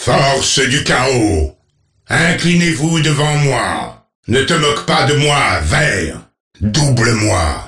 Force du chaos, inclinez-vous devant moi. Ne te moque pas de moi, ver. Double-moi,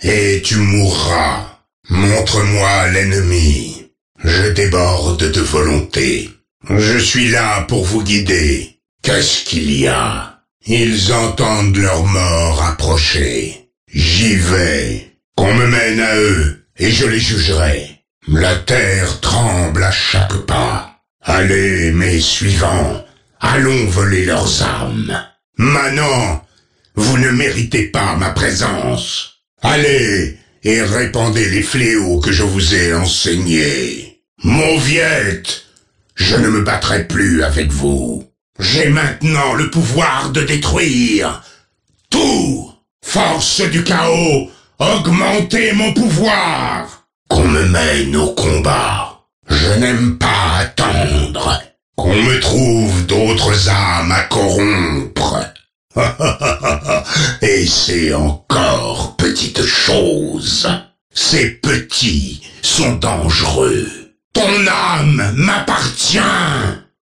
et tu mourras. Montre-moi l'ennemi. Je déborde de volonté. Je suis là pour vous guider. Qu'est-ce qu'il y a? Ils entendent leur mort approcher. J'y vais. Qu'on me mène à eux, et je les jugerai. La terre tremble à chaque pas. Allez, mes suivants, allons voler leurs âmes. Manants, vous ne méritez pas ma présence. Allez et répandez les fléaux que je vous ai enseignés. Mauviette, je ne me battrai plus avec vous. J'ai maintenant le pouvoir de détruire tout. Force du chaos, augmentez mon pouvoir. Qu'on me mène au combat. Je n'aime pas attendre. Qu'on me trouve d'autres âmes à corrompre. Et c'est encore petite chose. Ces petits sont dangereux. Ton âme m'appartient.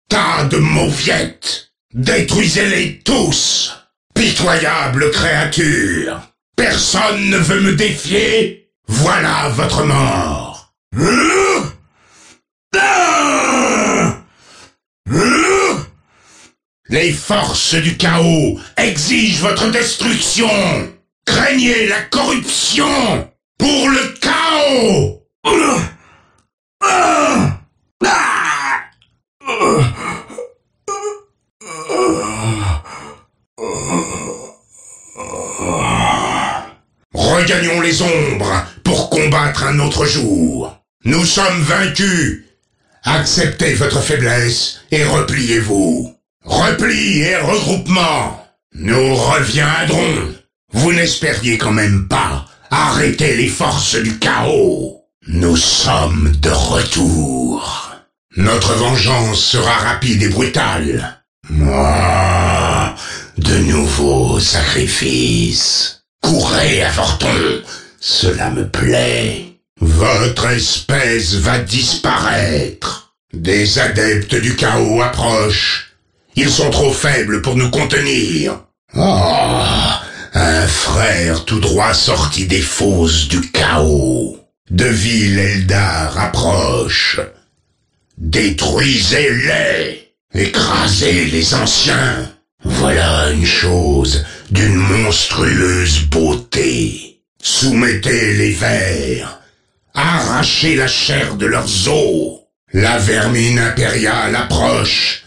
Tas de mauviettes. Détruisez-les tous. Pitoyable créature. Personne ne veut me défier. Voilà votre mort. Les forces du chaos exigent votre destruction. Craignez la corruption pour le chaos. Regagnons les ombres pour combattre un autre jour. Nous sommes vaincus. Acceptez votre faiblesse et repliez-vous. Repli et regroupement. Nous reviendrons. Vous n'espériez quand même pas arrêter les forces du chaos. Nous sommes de retour. Notre vengeance sera rapide et brutale. Moi, de nouveaux sacrifices. Courez, avorton. Cela me plaît. Votre espèce va disparaître. Des adeptes du chaos approchent. Ils sont trop faibles pour nous contenir. Oh, un frère tout droit sorti des fosses du chaos. De vil Eldar approche. Détruisez-les. Écrasez les anciens. Voilà une chose d'une monstrueuse beauté. Soumettez les vers. Arrachez la chair de leurs os. La vermine impériale approche.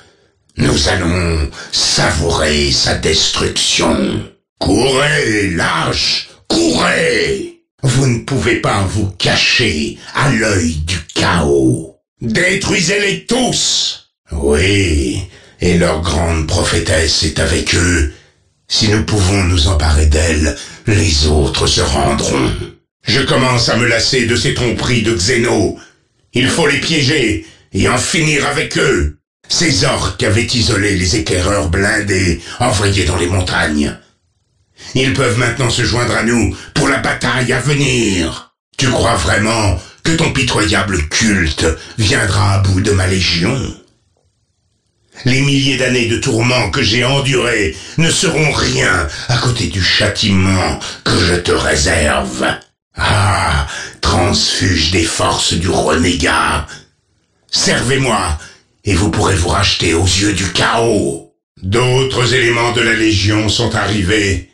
Nous allons savourer sa destruction. Courez, lâches, courez! Vous ne pouvez pas vous cacher à l'œil du chaos. Détruisez-les tous! Oui, et leur grande prophétesse est avec eux. Si nous pouvons nous emparer d'elle, les autres se rendront. Je commence à me lasser de ces tromperies de Xéno. Il faut les piéger et en finir avec eux. Ces orques avaient isolé les éclaireurs blindés envoyés dans les montagnes. Ils peuvent maintenant se joindre à nous pour la bataille à venir. Tu crois vraiment que ton pitoyable culte viendra à bout de ma légion? Les milliers d'années de tourments que j'ai endurés ne seront rien à côté du châtiment que je te réserve. Ah, transfuge des forces du renégat. Servez-moi, et vous pourrez vous racheter aux yeux du chaos. D'autres éléments de la Légion sont arrivés.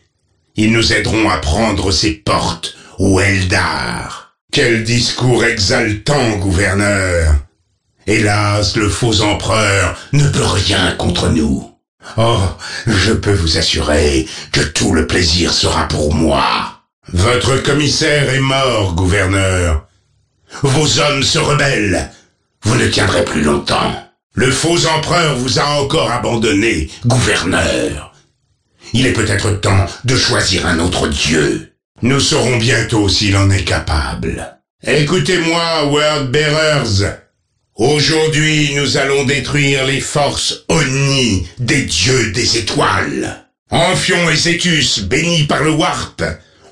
Ils nous aideront à prendre ces portes au Eldar. Quel discours exaltant, gouverneur. Hélas, le faux empereur ne peut rien contre nous. Oh, je peux vous assurer que tout le plaisir sera pour moi. Votre commissaire est mort, gouverneur. Vos hommes se rebellent. Vous ne tiendrez plus longtemps. Le faux empereur vous a encore abandonné, gouverneur. Il est peut-être temps de choisir un autre dieu. Nous saurons bientôt s'il en est capable. Écoutez-moi, Wordbearers. Aujourd'hui, nous allons détruire les forces Oni des dieux des étoiles. Amphion et Zétus, bénis par le Warp,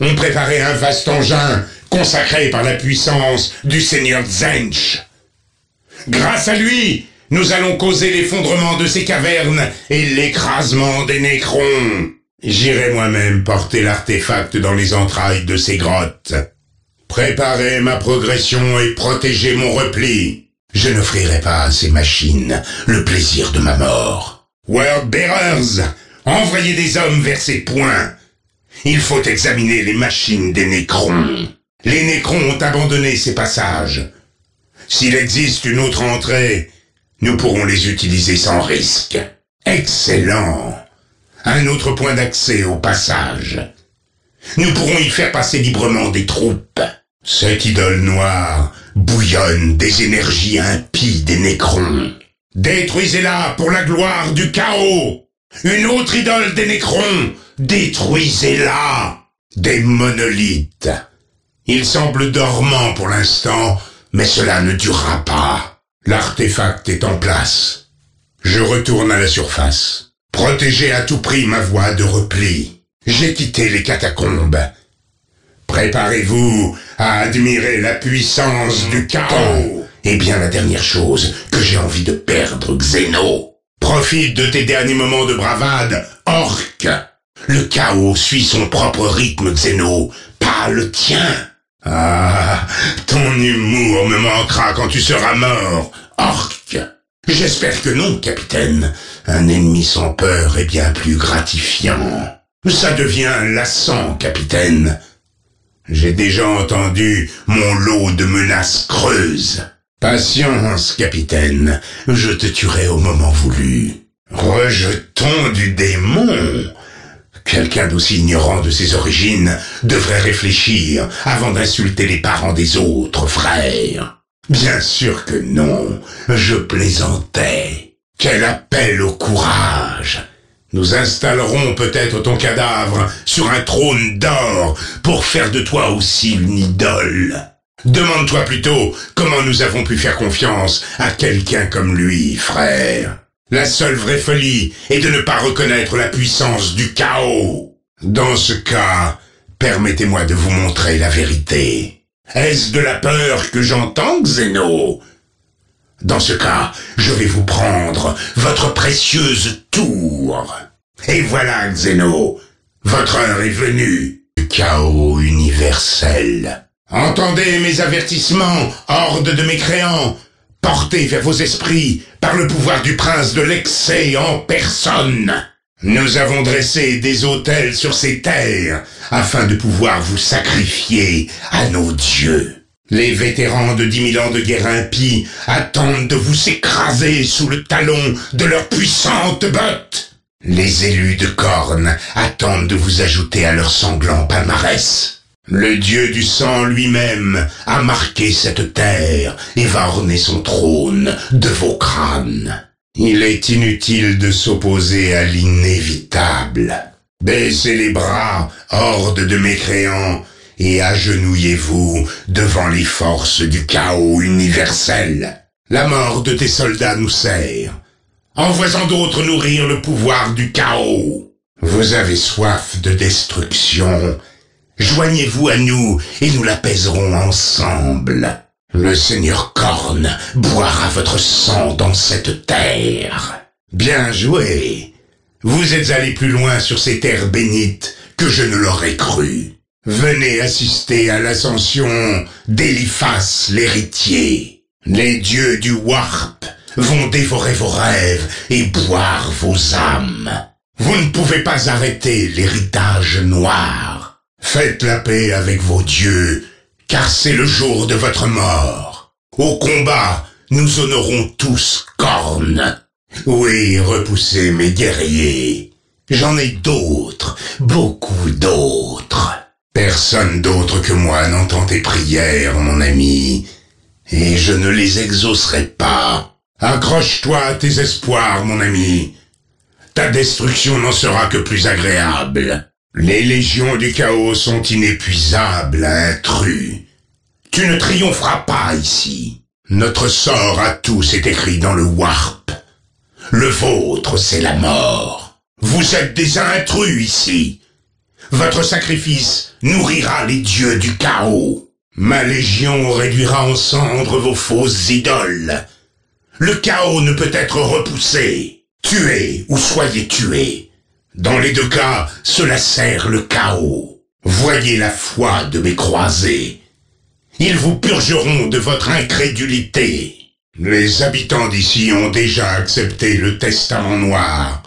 ont préparé un vaste engin consacré par la puissance du seigneur Tzeentch. Grâce à lui, nous allons causer l'effondrement de ces cavernes et l'écrasement des Nécrons. J'irai moi-même porter l'artefact dans les entrailles de ces grottes. Préparez ma progression et protégez mon repli. Je n'offrirai pas à ces machines le plaisir de ma mort. Worldbearers, envoyez des hommes vers ces points. Il faut examiner les machines des Nécrons. Les Nécrons ont abandonné ces passages. S'il existe une autre entrée, nous pourrons les utiliser sans risque. Excellent. Un autre point d'accès au passage. Nous pourrons y faire passer librement des troupes. Cette idole noire bouillonne des énergies impies des Nécrons. Détruisez-la pour la gloire du chaos. Une autre idole des Nécrons. Détruisez-la. Des monolithes. Ils semblent dormants pour l'instant, mais cela ne durera pas. L'artefact est en place. Je retourne à la surface. Protégez à tout prix ma voie de repli. J'ai quitté les catacombes. Préparez-vous à admirer la puissance du chaos. Et bien la dernière chose que j'ai envie de perdre, Xeno. Profite de tes derniers moments de bravade, orc. Le chaos suit son propre rythme, Xeno, pas le tien. Ah, ton humour me manquera quand tu seras mort, orc. J'espère que non, capitaine. Un ennemi sans peur est bien plus gratifiant. Ça devient lassant, capitaine. J'ai déjà entendu mon lot de menaces creuses. Patience, capitaine. Je te tuerai au moment voulu. Rejeton du démon. Quelqu'un d'aussi ignorant de ses origines devrait réfléchir avant d'insulter les parents des autres frères. Bien sûr que non, je plaisantais. Quel appel au courage! Nous installerons peut-être ton cadavre sur un trône d'or pour faire de toi aussi une idole. Demande-toi plutôt comment nous avons pu faire confiance à quelqu'un comme lui, frère. La seule vraie folie est de ne pas reconnaître la puissance du chaos. Dans ce cas, permettez-moi de vous montrer la vérité. Est-ce de la peur que j'entends, Xeno? Dans ce cas, je vais vous prendre votre précieuse tour. Et voilà, Xeno, votre heure est venue. Le chaos universel. Entendez mes avertissements, horde de mécréants. Portés vers vos esprits par le pouvoir du prince de l'excès en personne. Nous avons dressé des autels sur ces terres afin de pouvoir vous sacrifier à nos dieux. Les vétérans de 10 000 ans de guerre impie attendent de vous écraser sous le talon de leurs puissantes bottes. Les élus de Khorne attendent de vous ajouter à leur sanglant palmarès. Le dieu du sang lui-même a marqué cette terre et va orner son trône de vos crânes. Il est inutile de s'opposer à l'inévitable. Baissez les bras, horde de mécréants, et agenouillez-vous devant les forces du chaos universel. La mort de tes soldats nous sert. Envoie-en d'autres nourrir le pouvoir du chaos. Vous avez soif de destruction. Joignez-vous à nous et nous l'apaiserons ensemble. Le seigneur Khorne boira votre sang dans cette terre. Bien joué. Vous êtes allé plus loin sur ces terres bénites que je ne l'aurais cru. Venez assister à l'ascension d'Eliphas l'héritier. Les dieux du Warp vont dévorer vos rêves et boire vos âmes. Vous ne pouvez pas arrêter l'héritage noir. Faites la paix avec vos dieux, car c'est le jour de votre mort. Au combat, nous honorons tous Khorne. Oui, repoussez mes guerriers. J'en ai d'autres, beaucoup d'autres. Personne d'autre que moi n'entend tes prières, mon ami, et je ne les exaucerai pas. Accroche-toi à tes espoirs, mon ami. Ta destruction n'en sera que plus agréable. Les légions du chaos sont inépuisables, intrus. Tu ne triompheras pas ici. Notre sort à tous est écrit dans le Warp. Le vôtre, c'est la mort. Vous êtes des intrus ici. Votre sacrifice nourrira les dieux du chaos. Ma légion réduira en cendres vos fausses idoles. le chaos ne peut être repoussé. Tuez ou soyez tués. Dans les deux cas, cela sert le chaos. Voyez la foi de mes croisés. Ils vous purgeront de votre incrédulité. Les habitants d'ici ont déjà accepté le testament noir.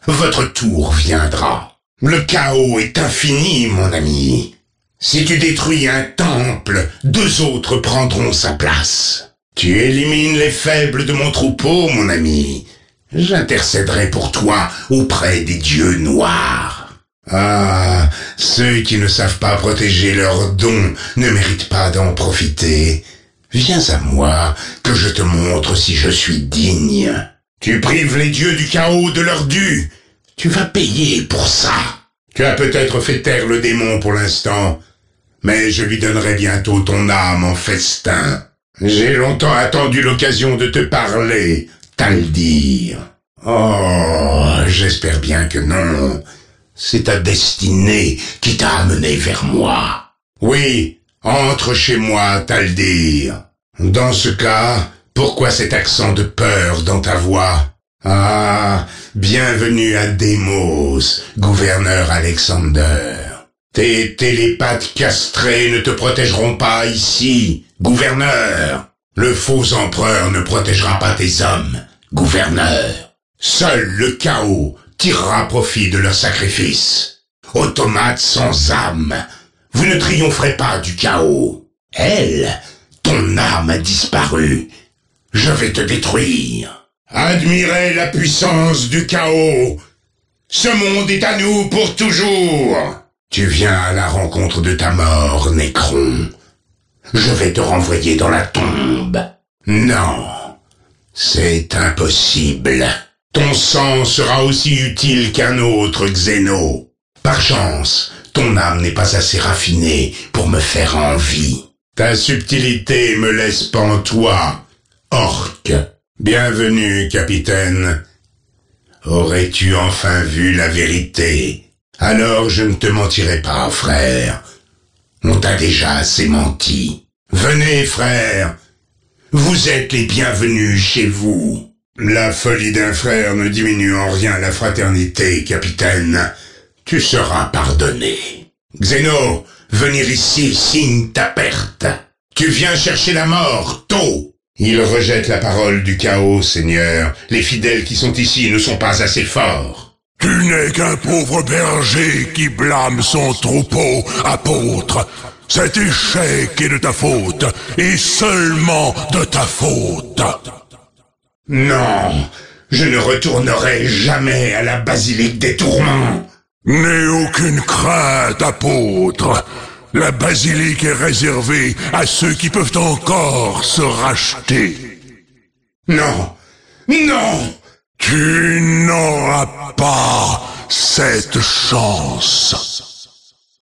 Votre tour viendra. Le chaos est infini, mon ami. Si tu détruis un temple, deux autres prendront sa place. Tu élimines les faibles de mon troupeau, mon ami. J'intercéderai pour toi auprès des dieux noirs. Ah, ceux qui ne savent pas protéger leurs dons ne méritent pas d'en profiter. Viens à moi, que je te montre si je suis digne. Tu prives les dieux du chaos de leur dû. Tu vas payer pour ça. Tu as peut-être fait taire le démon pour l'instant, mais je lui donnerai bientôt ton âme en festin. J'ai longtemps attendu l'occasion de te parler, Taldir. Oh, j'espère bien que non. C'est ta destinée qui t'a amené vers moi. Oui, entre chez moi, Taldir. Dans ce cas, pourquoi cet accent de peur dans ta voix? Ah, bienvenue à Démos, gouverneur Alexander. Tes télépathes castrés ne te protégeront pas ici, gouverneur. Le faux empereur ne protégera pas tes hommes, gouverneur. Seul le chaos tirera profit de leur sacrifice. Automates sans âme, vous ne triompherez pas du chaos. Elle, ton âme a disparu. Je vais te détruire. Admirez la puissance du chaos. Ce monde est à nous pour toujours. Tu viens à la rencontre de ta mort, Nécron. Je vais te renvoyer dans la tombe. Non, c'est impossible. Ton sang sera aussi utile qu'un autre, Xéno. Par chance, ton âme n'est pas assez raffinée pour me faire envie. Ta subtilité me laisse pantois, orc. Bienvenue, capitaine. Aurais-tu enfin vu la vérité? Alors je ne te mentirai pas, frère. On t'a déjà assez menti. Venez, frère. Vous êtes les bienvenus chez vous. La folie d'un frère ne diminue en rien la fraternité, capitaine. Tu seras pardonné. Xéno, venir ici signe ta perte. Tu viens chercher la mort, tôt. Il rejette la parole du chaos, Seigneur. Les fidèles qui sont ici ne sont pas assez forts. Tu n'es qu'un pauvre berger qui blâme son troupeau, apôtre. Cet échec est de ta faute, et seulement de ta faute. Non, je ne retournerai jamais à la basilique des tourments. N'aie aucune crainte, apôtre. La basilique est réservée à ceux qui peuvent encore se racheter. Non, non! Tu n'auras pas cette chance.